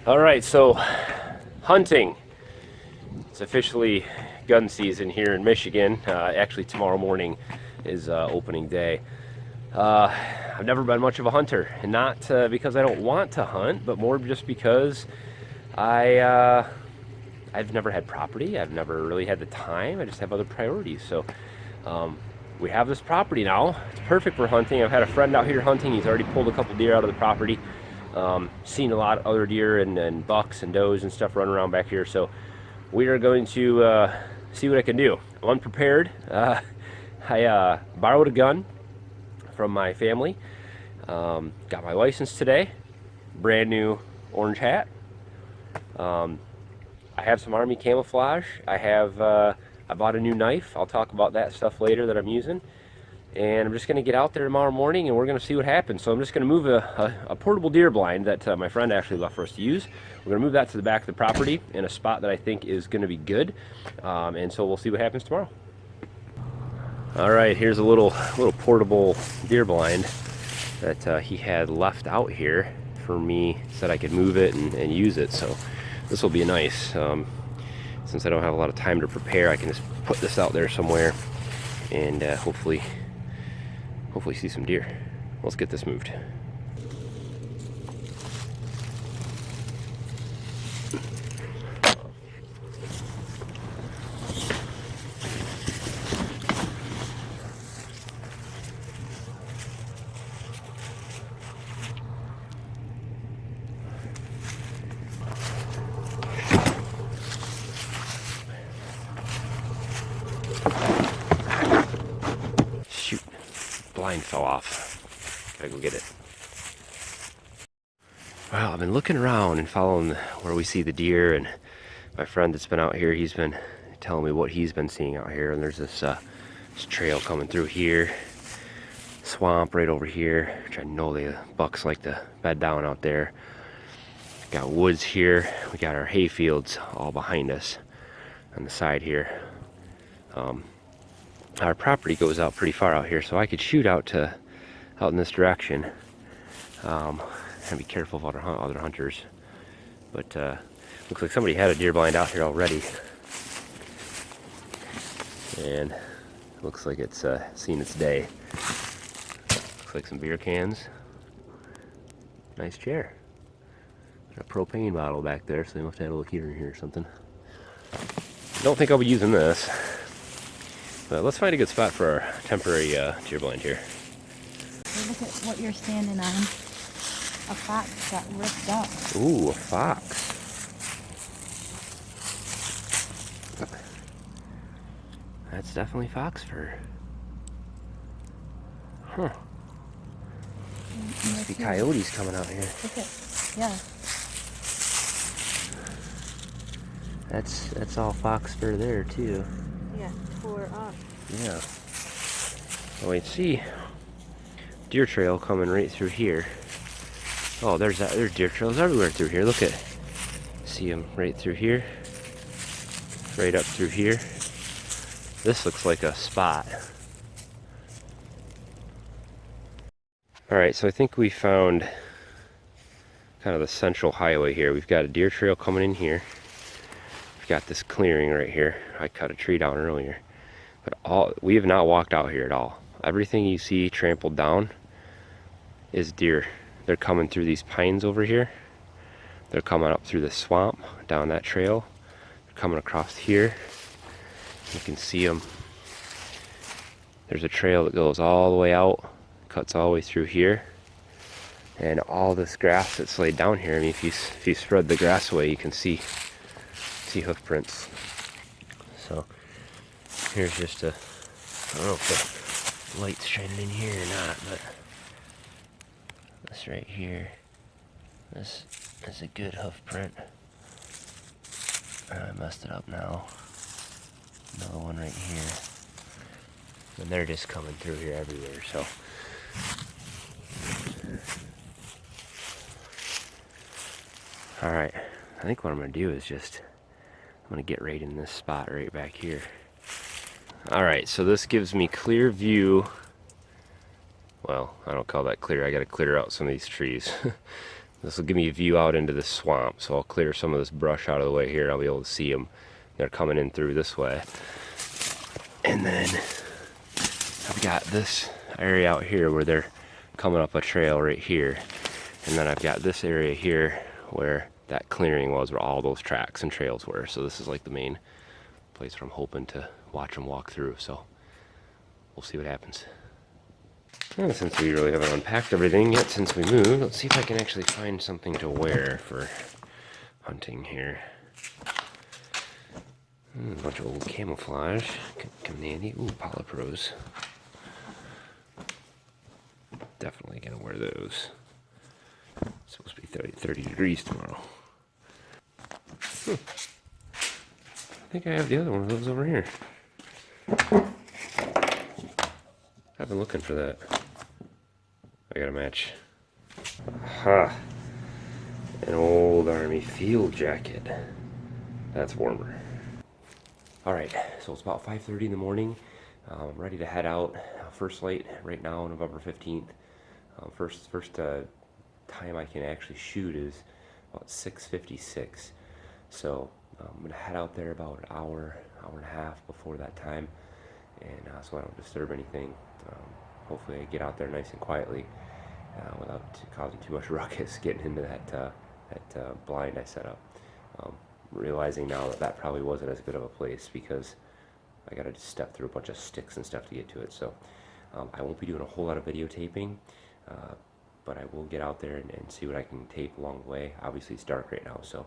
All right, so hunting. It's officially gun season here in Michigan. Actually, tomorrow morning is opening day. Uh, I've never been much of a hunter, and not because I don't want to hunt, but more just because I've never had property. I've never really had the time. I just have other priorities. So um, we have this property now. It's perfect for hunting. I've had a friend out here hunting. He's already pulled a couple deer out of the property. Seen a lot of other deer and bucks and does and stuff running around back here. So we are going to see what I can do. I'm unprepared. I borrowed a gun from my family. Got my license today. Brand new orange hat. I have some army camouflage. I bought a new knife. I'll talk about that stuff later that I'm using. And I'm just going to get out there tomorrow morning and we're going to see what happens. So I'm just going to move a portable deer blind that my friend actually left for us to use. We're going to move that to the back of the property in a spot that I think is going to be good. And so we'll see what happens tomorrow. All right, here's a little portable deer blind that he had left out here for me. Said I could move it and use it. So this will be nice. Since I don't have a lot of time to prepare, I can just put this out there somewhere and hopefully see some deer. Let's get this moved. Shoot, blind fell off. Gotta go get it. Well, I've been looking around and following where we see the deer, and my friend that's been out here, he's been telling me what he's been seeing out here. And there's this trail coming through here, swamp right over here, which I know the bucks like to bed down out there. Got woods here. We got our hay fields all behind us on the side here. Our property goes out pretty far out here, so I could shoot out in this direction. And be careful of other hunters. But looks like somebody had a deer blind out here already, and looks like it's seen its day. Looks like some beer cans. Nice chair. A propane bottle back there, so they must have had a little heater in here or something. Don't think I'll be using this, but let's find a good spot for our temporary deer blind here. Look at what you're standing on. A fox got ripped up. Ooh, a fox. That's definitely fox fur. Huh. Must be coyotes coming out here. Look at, yeah. That's all fox fur there too. Yeah, tore up. Yeah. Oh wait, see, deer trail coming right through here. Oh, there's deer trails everywhere through here. Look at, see them right through here, right up through here. This looks like a spot. All right, so I think we found kind of the central highway here. We've got a deer trail coming in here. We've got this clearing right here. I cut a tree down earlier, but we have not walked out here at all. Everything you see trampled down is deer. They're coming through these pines over here. They're coming up through the swamp, down that trail. They're coming across here. You can see them. There's a trail that goes all the way out, cuts all the way through here. And all this grass that's laid down here, I mean, if you spread the grass away, you can see hoof prints. So here's just I don't know if the light's shining in here or not, but this right here, this is a good hoof print. I messed it up now. Another one right here. And they're just coming through here everywhere, so. Alright, I think what I'm going to do is I'm going to get right in this spot right back here. Alright, so this gives me clear view. Well, I don't call that clear. I got to clear out some of these trees. This will give me a view out into the swamp, so I'll clear some of this brush out of the way here. I'll be able to see them. They're coming in through this way. And then I've got this area out here where they're coming up a trail right here. And then I've got this area here where that clearing was, where all those tracks and trails were. So this is like the main place where I'm hoping to watch them walk through. So we'll see what happens. Well, since we really haven't unpacked everything yet since we moved, let's see if I can actually find something to wear for hunting here. A bunch of old camouflage. Come in handy. Ooh, Polypros. Definitely gonna wear those. It's supposed to be 30 degrees tomorrow. I think I have the other one of those over here. I've been looking for that. I got a match. Aha! An old Army field jacket. That's warmer. Alright, so it's about 5:30 in the morning. I'm ready to head out. First light right now, November 15th. First time I can actually shoot is about 6:56. So I'm going to head out there about an hour and a half before that time. And so I don't disturb anything. Hopefully I get out there nice and quietly without causing too much ruckus getting into that blind I set up. Realizing now that probably wasn't as good of a place because I gotta just step through a bunch of sticks and stuff to get to it. So I won't be doing a whole lot of videotaping, but I will get out there and see what I can tape along the way. Obviously it's dark right now, so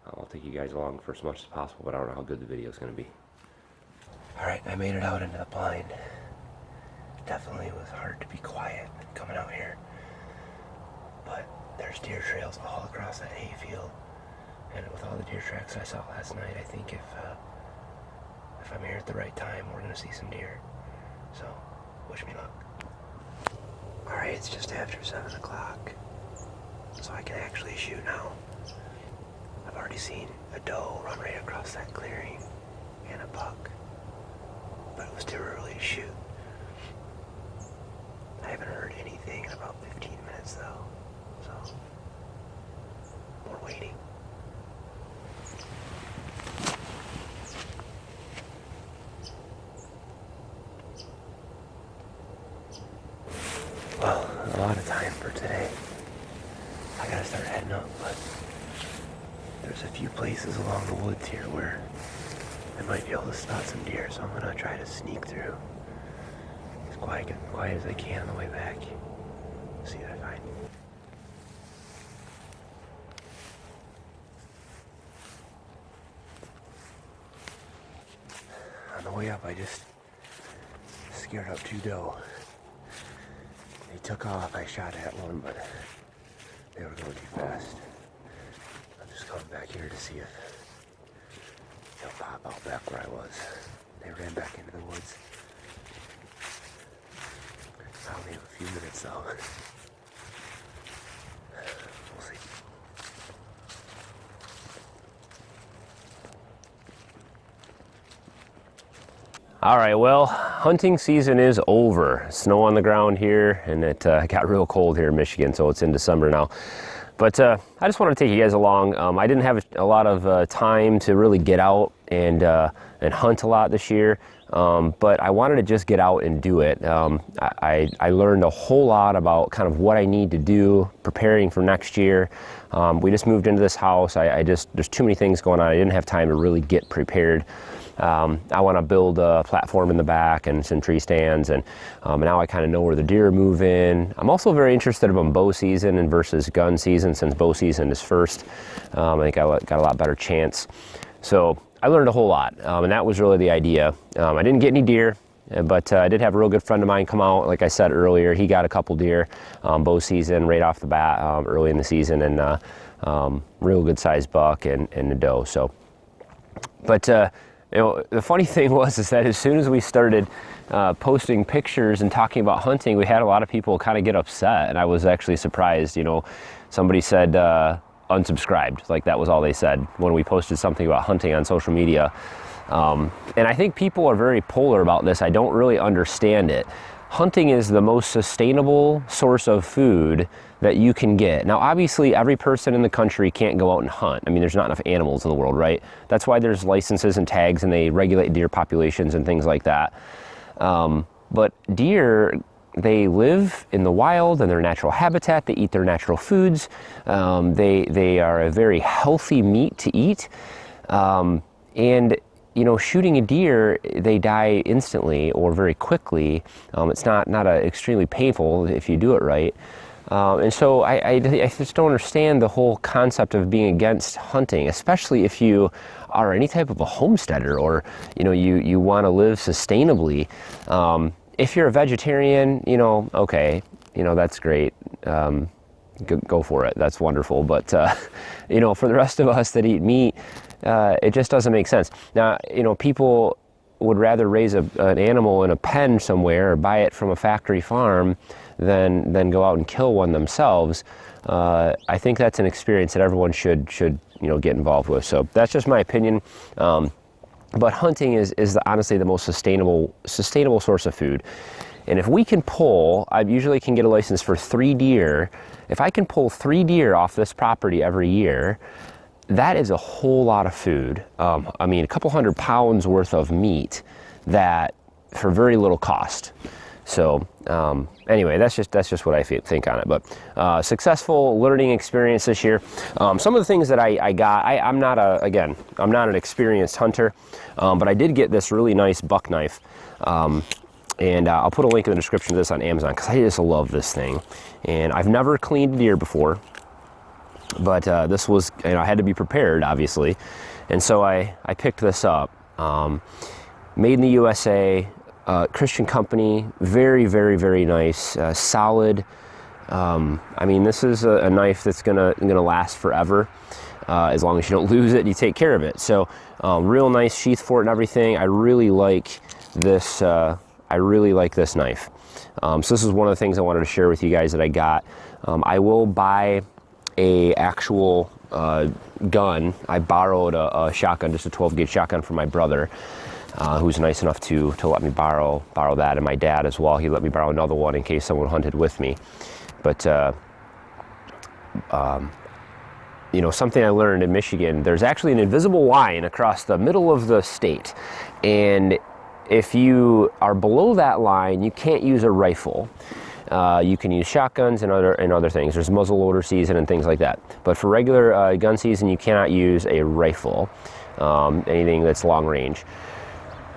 I'll take you guys along for as much as possible, but I don't know how good the video is going to be. Alright, I made it out into the blind. Definitely was hard to be quiet coming out here, but there's deer trails all across that hayfield. And with all the deer tracks I saw last night, I think if I'm here at the right time, we're going to see some deer. So, wish me luck. Alright, it's just after 7 o'clock, so I can actually shoot now. I've already seen a doe run right across that clearing, and a buck, but it was too early to shoot. I haven't heard anything in about 15 minutes though, so we're waiting. Well, a lot of time for today. I gotta start heading up, but there's a few places along the woods here where I might be able to spot some deer, so I'm gonna try to sneak through as quiet as I can on the way back. See what I find. On the way up, I just scared up 2 doe. They took off. I shot at one, but they were going too fast. I'm just coming back here to see if they'll pop out back where I was. They ran back into the woods. I only have a few minutes though. We'll see. All right, well, hunting season is over. Snow on the ground here, and it got real cold here in Michigan, so it's in December now. But I just wanted to take you guys along. I didn't have a lot of time to really get out and hunt a lot this year, but I wanted to just get out and do it. I learned a whole lot about kind of what I need to do preparing for next year. We just moved into this house. There's too many things going on. I didn't have time to really get prepared. I want to build a platform in the back and some tree stands, and now I kind of know where the deer are moving. I'm also very interested in bow season and versus gun season, since bow season is first. I think I got a lot better chance. So I learned a whole lot, and that was really the idea. I didn't get any deer, but I did have a real good friend of mine come out. Like I said earlier, he got a couple deer bow season right off the bat early in the season, and real good sized buck and a doe. So, but you know, the funny thing was that as soon as we started posting pictures and talking about hunting, we had a lot of people kind of get upset, and I was actually surprised. You know, somebody said unsubscribed, like that was all they said when we posted something about hunting on social media. And I think people are very polar about this. I don't really understand it. Hunting is the most sustainable source of food that you can get. Now, obviously, every person in the country can't go out and hunt. I mean, there's not enough animals in the world, right? That's why there's licenses and tags, and they regulate deer populations and things like that. But deer, they live in the wild in their natural habitat. They eat their natural foods. They are a very healthy meat to eat. And you know, shooting a deer, they die instantly or very quickly. It's not extremely painful if you do it right. And so I just don't understand the whole concept of being against hunting, especially if you are any type of a homesteader, or you know, you want to live sustainably. If you're a vegetarian, you know, okay, you know, that's great. Go for it. That's wonderful. But you know, for the rest of us that eat meat, it just doesn't make sense. Now, you know, people would rather raise an animal in a pen somewhere or buy it from a factory farm than go out and kill one themselves. I think that's an experience that everyone should you know, get involved with. So that's just my opinion. But hunting is honestly the most sustainable source of food. And if we can pull, I usually can get a license for 3 deer. If I can pull 3 deer off this property every year, that is a whole lot of food. I mean, a couple 100 pounds worth of meat that for very little cost. So anyway, that's just what I think on it. But successful learning experience this year. Some of the things that I got, I'm not an experienced hunter, but I did get this really nice buck knife. And I'll put a link in the description to this on Amazon, because I just love this thing. And I've never cleaned deer before, but this was, you know, I had to be prepared, obviously. And so I picked this up. Made in the USA, Christian company, very, very, very nice, solid. I mean, this is a knife that's gonna last forever, as long as you don't lose it and you take care of it. So real nice sheath for it and everything. I really like this. I really like this knife. So this is one of the things I wanted to share with you guys that I got. I will buy a actual gun. I borrowed a shotgun, just a 12 gauge shotgun from my brother, who's nice enough to let me borrow that, and my dad as well. He let me borrow another one in case someone hunted with me. But you know, something I learned in Michigan, there's actually an invisible line across the middle of the state, and if you are below that line, you can't use a rifle. You can use shotguns and other things. There's muzzle loader season and things like that. But for regular gun season, you cannot use a rifle, anything that's long range,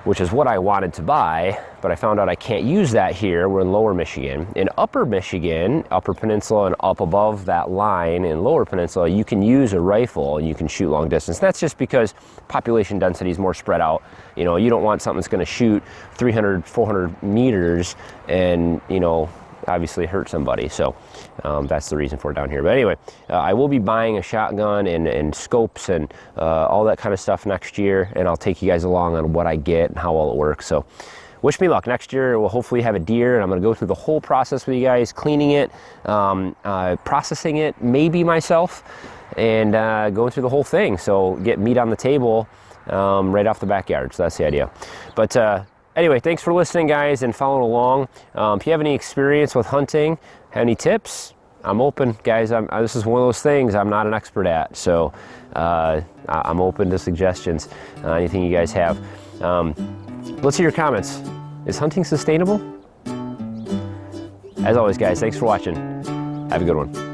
which is what I wanted to buy, but I found out I can't use that here. We're in Lower Michigan. In Upper Michigan, Upper Peninsula, and up above that line in Lower Peninsula, you can use a rifle and you can shoot long distance. That's just because population density is more spread out. You know, you don't want something that's gonna shoot 300, 400 meters and, you know, obviously hurt somebody. So that's the reason for it down here. But anyway, I will be buying a shotgun and scopes and all that kind of stuff next year, and I'll take you guys along on what I get and how all it works. So wish me luck. Next year we'll hopefully have a deer, and I'm going to go through the whole process with you guys, cleaning it, processing it, maybe myself, and going through the whole thing. So get meat on the table right off the backyard. So that's the idea. But anyway, thanks for listening, guys, and following along. If you have any experience with hunting, have any tips, I'm open, guys. This is one of those things I'm not an expert at, so I'm open to suggestions, anything you guys have. Let's hear your comments. Is hunting sustainable? As always, guys, thanks for watching. Have a good one.